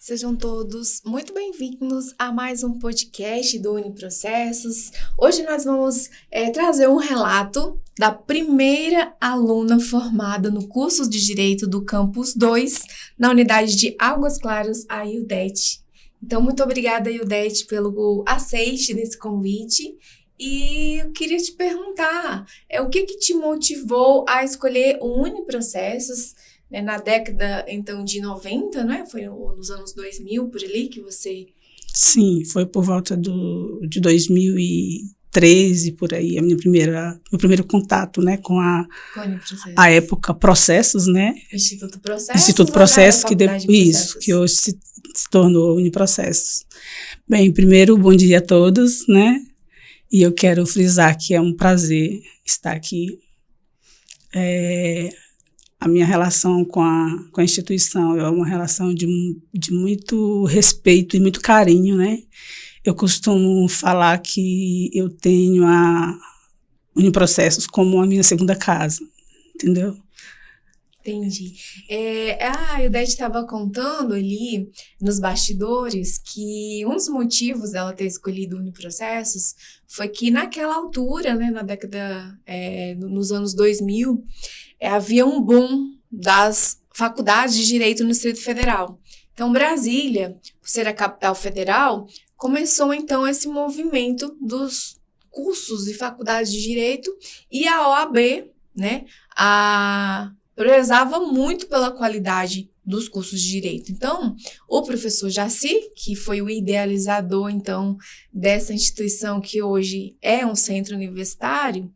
Sejam todos muito bem-vindos a mais um podcast do Uniprocessos. Hoje nós vamos trazer um relato da primeira aluna formada no curso de Direito do Campus 2, na unidade de Águas Claras, a Ildete. Então, muito obrigada, Ildete, pelo aceite desse convite. E eu queria te perguntar, o que te motivou a escolher o Uniprocessos, né, na década, então, de 90, né? Foi nos anos 2000, por ali, que você... Sim, foi por volta de 2013, por aí, meu primeiro contato, né, com a época Processos, né? Instituto Processos. Instituto Processos, que hoje se tornou Uniprocessos. Bem, primeiro, bom dia a todos, né? E eu quero frisar que é um prazer estar aqui. A minha relação com a instituição é uma relação de muito respeito e muito carinho, né? Eu costumo falar que eu tenho a Uniprocessos como a minha segunda casa, entendeu? Entendi. A Ildete estava contando ali nos bastidores que um dos motivos dela ter escolhido o Uniprocessos foi que naquela altura, né, na década, nos anos 2000, havia um boom das faculdades de Direito no Distrito Federal. Então, Brasília, por ser a capital federal, começou então esse movimento dos cursos e faculdades de Direito, e a OAB, né, prezava muito pela qualidade dos cursos de Direito. Então, o professor Jaci, que foi o idealizador, então, dessa instituição que hoje é um centro universitário,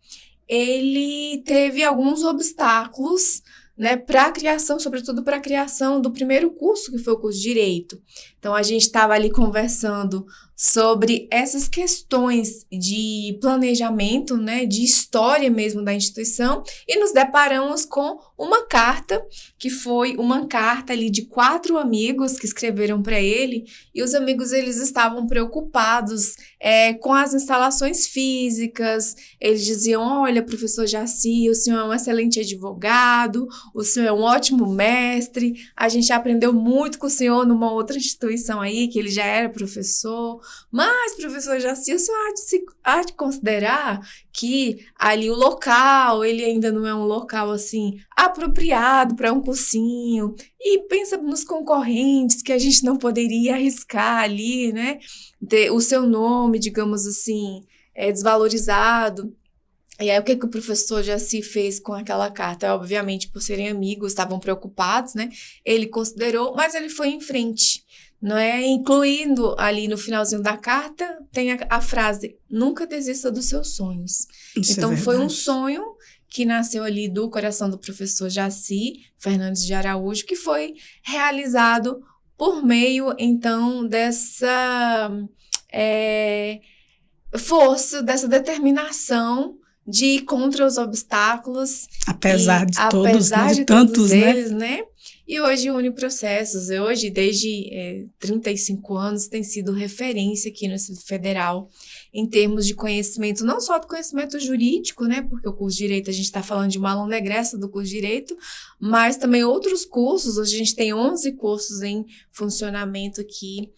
ele teve alguns obstáculos, né, para a criação, sobretudo para a criação do primeiro curso, que foi o curso de Direito. Então, a gente estava ali conversando sobre essas questões de planejamento, né, de história mesmo da instituição, e nos deparamos com uma carta, que foi uma carta ali de 4 amigos que escreveram para ele, e os amigos, eles estavam preocupados com as instalações físicas. Eles diziam: olha, professor Jaci, o senhor é um excelente advogado, o senhor é um ótimo mestre, a gente aprendeu muito com o senhor numa outra instituição aí, que ele já era professor. Mas, professor Jaci, o senhor há de considerar que ali o local, ele ainda não é um local, assim, apropriado para um cursinho, e pensa nos concorrentes, que a gente não poderia arriscar ali, né, ter o seu nome, digamos assim, desvalorizado. E aí, o que o professor Jaci fez com aquela carta? Obviamente, por serem amigos, estavam preocupados, né, ele considerou, mas ele foi em frente. Não é? Incluindo ali no finalzinho da carta, tem a frase: nunca desista dos seus sonhos. Isso então, é foi um sonho que nasceu ali do coração do professor Jaci Fernandes de Araújo, que foi realizado por meio, então, dessa força, dessa determinação de ir contra os obstáculos. Apesar de todos, apesar de tantos, todos eles, né? E hoje o Uniprocessos, desde 35 anos, tem sido referência aqui no Distrito Federal em termos de conhecimento, não só do conhecimento jurídico, né, porque o curso de Direito, a gente está falando de uma aluna egressa do curso de Direito, mas também outros cursos. Hoje a gente tem 11 cursos em funcionamento aqui,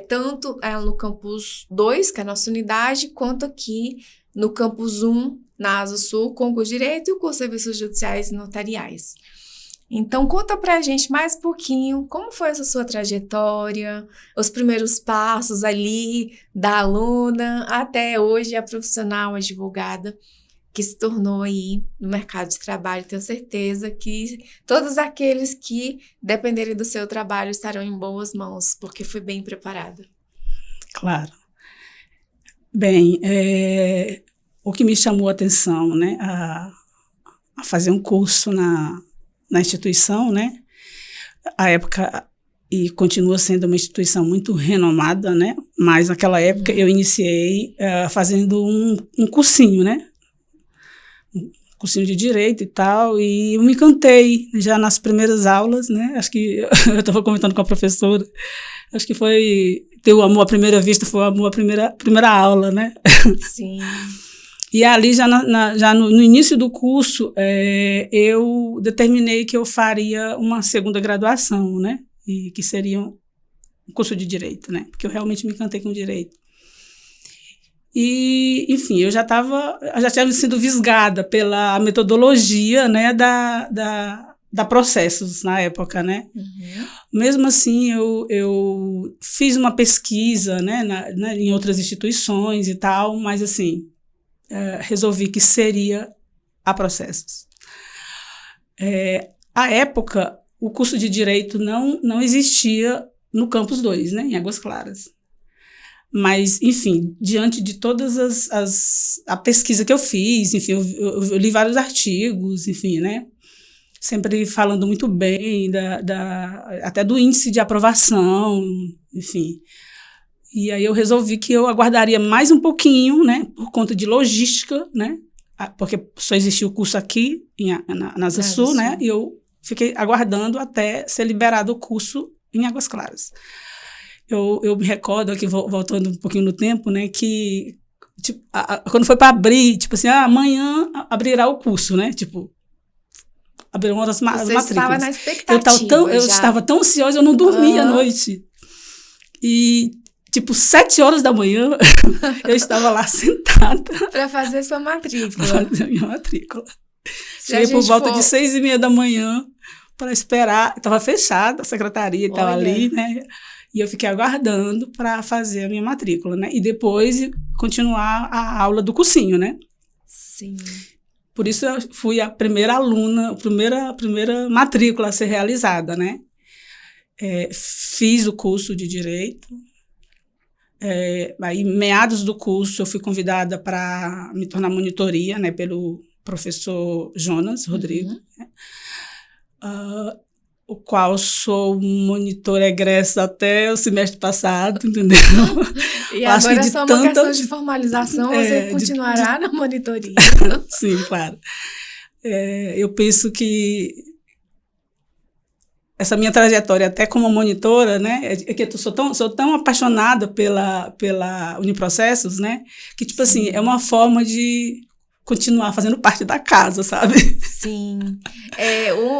tanto no Campus 2, que é a nossa unidade, quanto aqui no Campus 1, na Asa Sul, com o curso de Direito e o curso de Serviços Judiciais e Notariais. Então, conta pra gente mais um pouquinho como foi essa sua trajetória, os primeiros passos ali da aluna até hoje a profissional advogada que se tornou aí no mercado de trabalho. Tenho certeza que todos aqueles que dependerem do seu trabalho estarão em boas mãos, porque foi bem preparada. Claro. Bem, o que me chamou a atenção, né, a fazer um curso na instituição, né? A época, e continua sendo uma instituição muito renomada, né? Mas naquela época eu iniciei fazendo um cursinho, né? Um cursinho de Direito e tal, e eu me encantei já nas primeiras aulas, né? Acho que eu estava comentando com a professora, acho que foi ter o amor à primeira vista, foi o amor à primeira aula, né? Sim. E ali, já no início do curso, eu determinei que eu faria uma segunda graduação, né? E que seriam curso de Direito, né? Porque eu realmente me encantei com Direito. E, enfim, eu já tinha sido fisgada pela metodologia, né, da Processos na época, né? Uhum. Mesmo assim, eu fiz uma pesquisa, né, em outras instituições e tal, mas assim, resolvi que seria a Processos. À época, o curso de Direito não existia no Campus 2, né, em Águas Claras. Mas, enfim, diante de todas a pesquisa que eu fiz, enfim, eu li vários artigos, enfim, né, sempre falando muito bem até do índice de aprovação, enfim. E aí eu resolvi que eu aguardaria mais um pouquinho, né, por conta de logística, né, porque só existia o curso aqui na Asa Sul, né, e eu fiquei aguardando até ser liberado o curso em Águas Claras. Eu me recordo aqui, voltando um pouquinho no tempo, né, que tipo, quando foi para abrir, tipo assim, amanhã abrirá o curso, né, tipo, abriram as matrículas. Você estava na expectativa. Eu estava tão ansiosa, eu não dormia à noite. E, tipo, 7 horas da manhã, eu estava lá sentada. Para fazer sua matrícula. Para fazer a minha matrícula. Cheguei por volta de 6h30 da manhã para esperar. Estava fechada, a secretaria estava ali, né? E eu fiquei aguardando para fazer a minha matrícula, né? E depois continuar a aula do cursinho, né? Sim. Por isso eu fui a primeira aluna, a primeira matrícula a ser realizada, né? Fiz o curso de Direito. Aí, meados do curso, eu fui convidada para me tornar monitoria, né? Pelo professor Jonas Rodrigo, né? O qual sou monitora egressa até o semestre passado, entendeu? E agora é só uma questão de formalização, você continuará na monitoria. Sim, claro. Eu penso que essa minha trajetória até como monitora, né, é que eu sou tão apaixonada pela Uniprocessos, né, que, tipo assim, é uma forma de continuar fazendo parte da casa, sabe? Sim.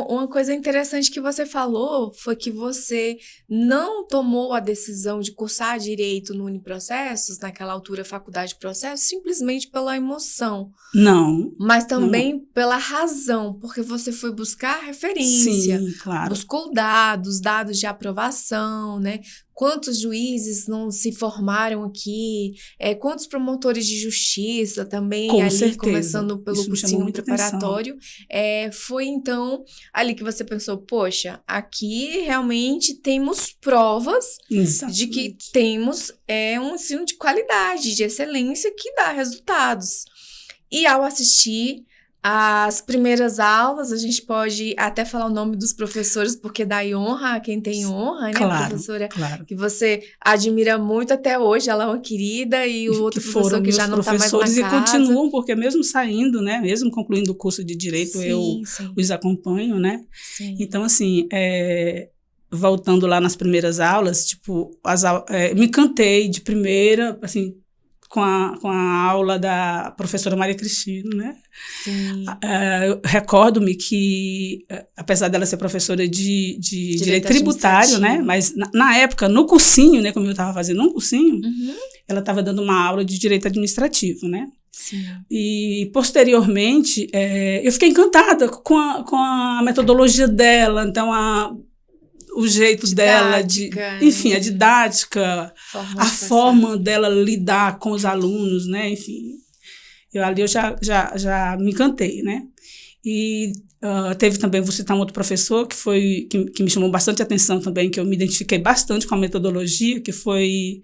Uma coisa interessante que você falou foi que você não tomou a decisão de cursar Direito no Uniprocessos, naquela altura Faculdade de Processos, simplesmente pela emoção. Não. Mas também pela razão, porque você foi buscar referência. Sim, claro. Buscou dados de aprovação, né? Quantos juízes não se formaram aqui, quantos promotores de justiça também, com ali, certeza. Começando pelo cursinho preparatório. Foi então ali que você pensou, poxa, aqui realmente temos provas de que temos um ensino de qualidade, de excelência que dá resultados. E ao assistir as primeiras aulas, a gente pode até falar o nome dos professores, porque dá honra a quem tem honra, né? Claro, professora claro. Que você admira muito até hoje, ela é uma querida, e o outro professor que já não está mais na casa. E continuam, porque mesmo saindo, né? Mesmo concluindo o curso de Direito, sim. Os acompanho, né? Sim. Então, assim, voltando lá nas primeiras aulas, tipo, me encantei de primeira, assim, com a aula da professora Maria Cristina, né? Sim. Recordo-me que, apesar dela ser professora de Direito Tributário, né? Mas na época, no cursinho, né? Como eu estava fazendo um cursinho, ela estava dando uma aula de Direito Administrativo, né? Sim. E, posteriormente, eu fiquei encantada com a metodologia dela, então o jeito dela enfim, a didática, a forma dela lidar com os alunos, né, enfim, eu já me encantei, né, e teve também, vou citar um outro professor que me chamou bastante atenção também, que eu me identifiquei bastante com a metodologia, que foi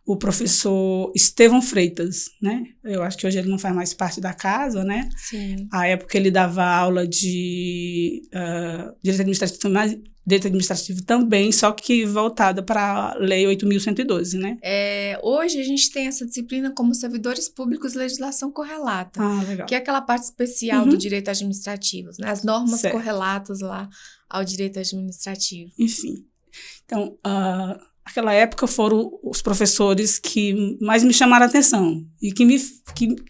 o professor Estevão Freitas, né? Eu acho que hoje ele não faz mais parte da casa, né? Sim. À época ele dava aula de Direito Administrativo também, só que voltada para a Lei 8.112, né? Hoje a gente tem essa disciplina como servidores públicos e legislação correlata. Legal. Que é aquela parte especial do direito administrativo, né? As normas correlatas lá ao direito administrativo. Enfim, então, naquela época foram os professores que mais me chamaram a atenção e que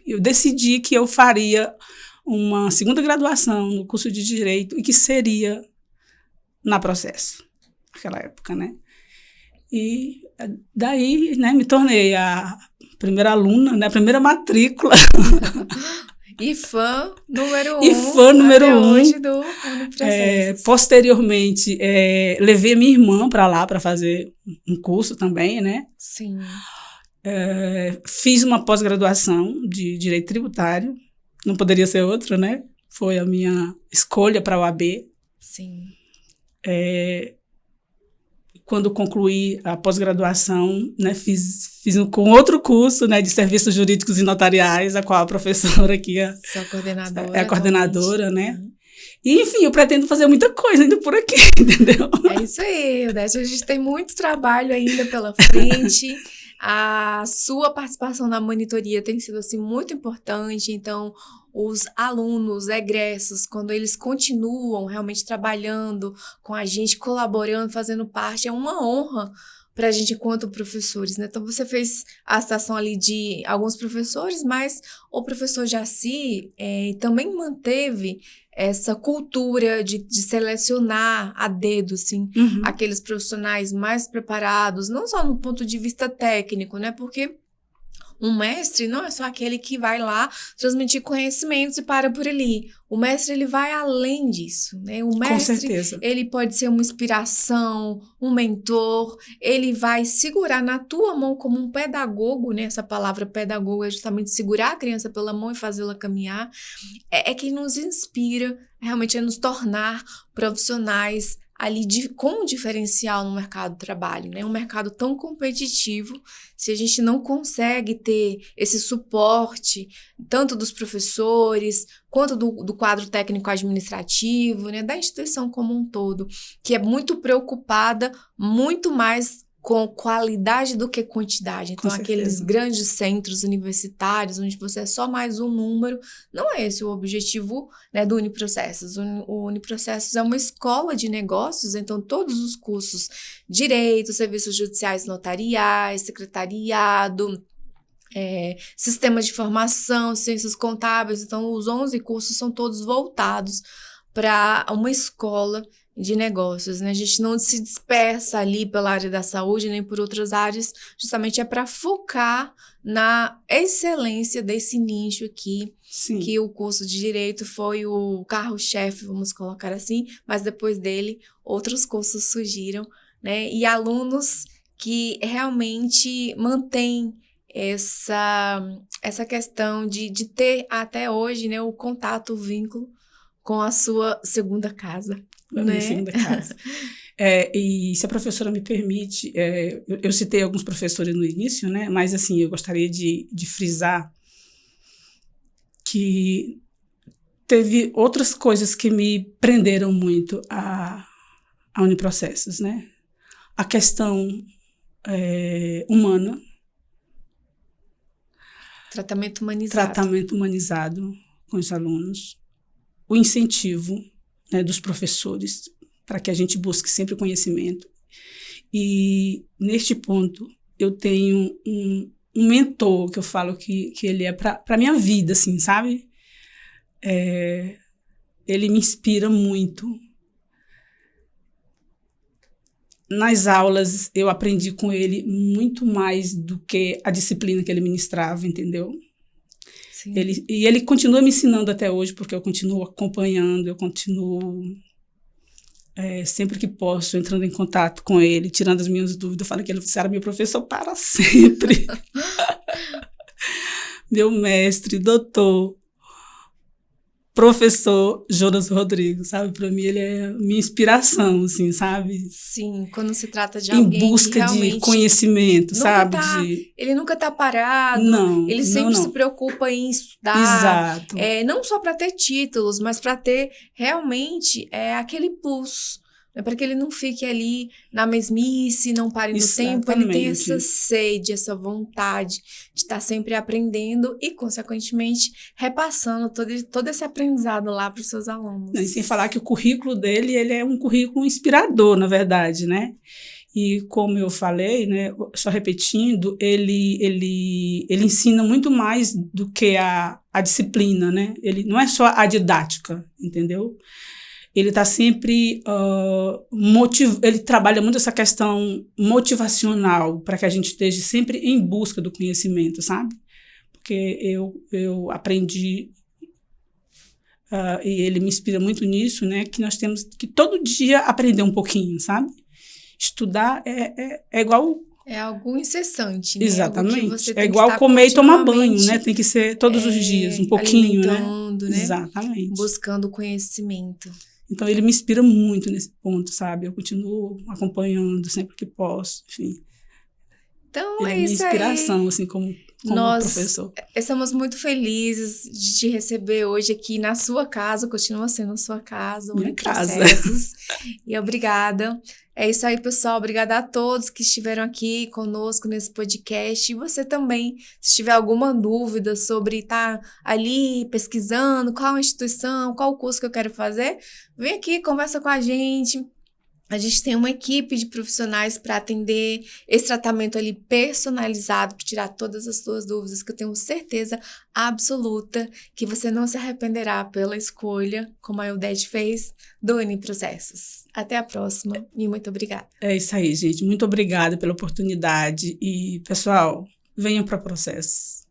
eu decidi que eu faria uma segunda graduação no curso de Direito e que seria na Processo, naquela época, né? E daí, né, me tornei a primeira aluna, né, a primeira matrícula. E fã número 1. E fã número até 1. Hoje do Uniprocessos. Posteriormente, levei a minha irmã para lá para fazer um curso também, né? Sim. Fiz uma pós-graduação de Direito Tributário. Não poderia ser outra, né? Foi a minha escolha para a UAB. Sim. Quando concluí a pós-graduação, né, fiz com outro curso, né, de serviços jurídicos e notariais, a qual a professora aqui é a coordenadora, né? E, enfim, eu pretendo fazer muita coisa ainda por aqui, entendeu? É isso aí, Odete. A gente tem muito trabalho ainda pela frente. A sua participação na monitoria tem sido, assim, muito importante. Então, os alunos, egressos, quando eles continuam realmente trabalhando com a gente, colaborando, fazendo parte, é uma honra para a gente enquanto professores, né? Então, você fez a citação ali de alguns professores, mas o professor Jaci também manteve essa cultura de selecionar a dedo, assim, aqueles profissionais mais preparados, não só no ponto de vista técnico, né? Porque um mestre não é só aquele que vai lá transmitir conhecimentos e para por ali. O mestre, ele vai além disso, né? O mestre, com certeza, ele pode ser uma inspiração, um mentor, ele vai segurar na tua mão como um pedagogo, né? Essa palavra pedagogo é justamente segurar a criança pela mão e fazê-la caminhar. É quem nos inspira, realmente é nos tornar profissionais ali com um diferencial no mercado de trabalho, né? Um mercado tão competitivo, se a gente não consegue ter esse suporte, tanto dos professores, quanto do quadro técnico-administrativo, né? Da instituição como um todo, que é muito preocupada, muito mais com qualidade do que quantidade. Então, aqueles grandes centros universitários, onde você é só mais um número, não é esse o objetivo, né, do Uniprocessos. O Uniprocessos é uma escola de negócios, então todos os cursos, direito, serviços judiciais notariais, secretariado, sistema de formação, ciências contábeis, então os 11 cursos são todos voltados para uma escola de negócios, né? A gente não se dispersa ali pela área da saúde nem por outras áreas, justamente é para focar na excelência desse nicho aqui. Sim. Que o curso de Direito foi o carro-chefe, vamos colocar assim, mas depois dele outros cursos surgiram, né? E alunos que realmente mantêm essa questão de ter até hoje, né, o contato, o vínculo com a sua segunda casa. A minha segunda casa. E se a professora me permite, eu citei alguns professores no início, né? Mas assim, eu gostaria de frisar que teve outras coisas que me prenderam muito a Uniprocessos, né? A questão humana. Tratamento humanizado. Tratamento humanizado com os alunos. O incentivo, né, dos professores, para que a gente busque sempre conhecimento. E, neste ponto, eu tenho um mentor, que eu falo que ele é para a minha vida, assim, sabe? Ele me inspira muito. Nas aulas, eu aprendi com ele muito mais do que a disciplina que ele ministrava, entendeu? Sim. Ele continua me ensinando até hoje, porque eu continuo acompanhando, eu continuo, sempre que posso, entrando em contato com ele, tirando as minhas dúvidas. Eu falo que ele será meu professor para sempre. Meu mestre, doutor, professor Jonas Rodrigues, sabe? Para mim, ele é minha inspiração, assim, sabe? Sim, quando se trata de alguém em busca de conhecimento, sabe? Ele nunca está parado. Não, ele sempre se preocupa em estudar. Exato. Não só para ter títulos, mas para ter realmente aquele plus. Para que ele não fique ali na mesmice, não pare no tempo. Ele tem essa sede, essa vontade de estar sempre aprendendo e, consequentemente, repassando todo esse aprendizado lá para os seus alunos. E sem falar que o currículo dele, ele é um currículo inspirador, na verdade, né? E como eu falei, né, só repetindo, ele ensina muito mais do que a disciplina, né? Ele não é só a didática, entendeu? ele está sempre ele trabalha muito essa questão motivacional para que a gente esteja sempre em busca do conhecimento, sabe? Porque eu aprendi e ele me inspira muito nisso, né? Que nós temos que todo dia aprender um pouquinho, sabe? Estudar é igual... É algo incessante, né? Exatamente. É igual comer e tomar banho, né? Tem que ser todos os dias, um pouquinho, né? Exatamente. Buscando conhecimento. Então, ele me inspira muito nesse ponto, sabe? Eu continuo acompanhando sempre que posso, enfim. Então, ele é isso minha inspiração, assim, como professor. Estamos muito felizes de te receber hoje aqui na sua casa, continua sendo a sua casa, minha casa. E obrigada. É isso aí, pessoal. Obrigada a todos que estiveram aqui conosco nesse podcast. E você também, se tiver alguma dúvida sobre estar ali pesquisando qual instituição, qual curso que eu quero fazer, vem aqui, conversa com a gente. A gente tem uma equipe de profissionais para atender esse tratamento ali personalizado, para tirar todas as suas dúvidas, que eu tenho certeza absoluta que você não se arrependerá pela escolha, como a Eudete fez, do Uniprocessos. Até a próxima e muito obrigada. É isso aí, gente. Muito obrigada pela oportunidade e, pessoal, venham para o processo.